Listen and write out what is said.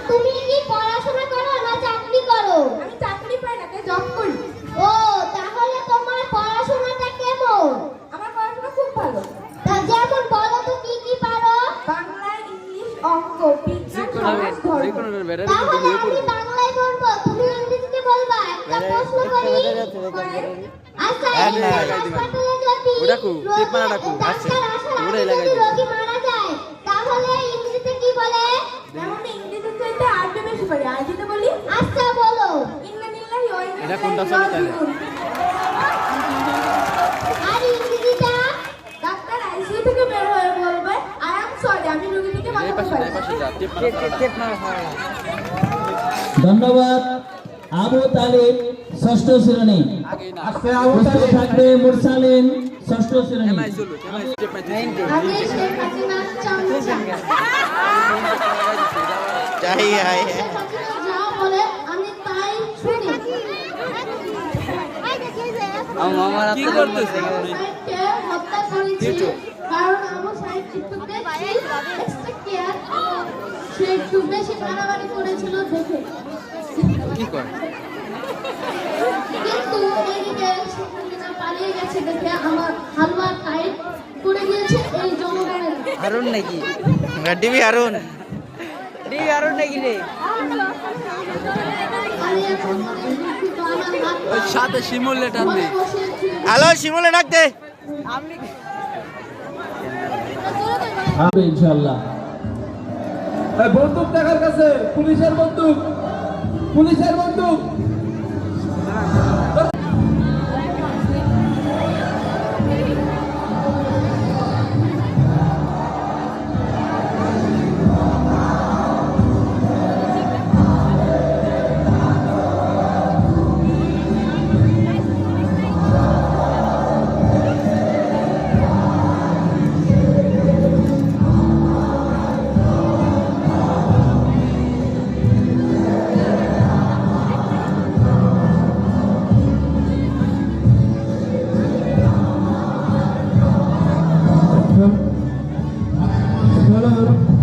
তুমি কি পড়াশোনা করো না চাকরি করো? আমি চাকরি পাই না, তাই জব করি। ও, তাহলে তোমার পড়াশোনাটা কেমন? আমার পড়াশোনা খুব ভালো। তা যেমন বলো তো কি কি পারো? বাংলা, ইংলিশ, অঙ্ক, বিজ্ঞান, সমাজ, ধর্ম। তাহলে আমি বাংলায় বলবো, তুমি ইংরেজিতে বলবা। একটা প্রশ্ন করি। আচ্ছা, হাসপাতালে যদি রোগী মারা যায়, তাহলে ইংরেজিতে কি বলে? যেমন ইংরেজিতে আরবি বেশি পারি, আরবিতে বলি। আচ্ছা বলো। ইন্না লিল্লাহি ওয়া ইন্না ইলাইহি রাজিউন। আর ইংরেজিটা? ডাক্তার আইসিইউ থেকে বের হয়ে বলবে, আই অ্যাম সরি, আমি রোগীকে বাঁচাতে পারি। ধন্যবাদ। আবু তালিব ষষ্ঠ শ্রেণী। থাকবে মুরসালিন ষষ্ঠ শ্রেণী। আগে শেখ হাসিনা চামচা। যা বলে আমি তাই শুনি। কি করতেছে? সাহেবকে হত্যা করেছি কারণ আবু সাহেব একটু বেশি এক্সট্রা কেয়ার, সে একটু বেশি মারামারি করেছিল দেখে। কি করে? কিন্তু এদিকে শেখ হাসিনা পালিয়ে গেছে দেখে আমার হালুয়া টাইট করে দিয়েছে এই জনগণের। হারুন নাকি? ডিবি হারুন। ডিবি হারুন নাকি রে? আমি এখন অনেক দুঃখিত, আমার হাত ওই সাথে শিমুলে টান দে। হ্যালো শিমুলে ডাক দে। হবে ইনশাআল্লাহ। বন্দুক দেখার কাছে, পুলিশের বন্দুক, পুলিশের বন্দুক। Hello.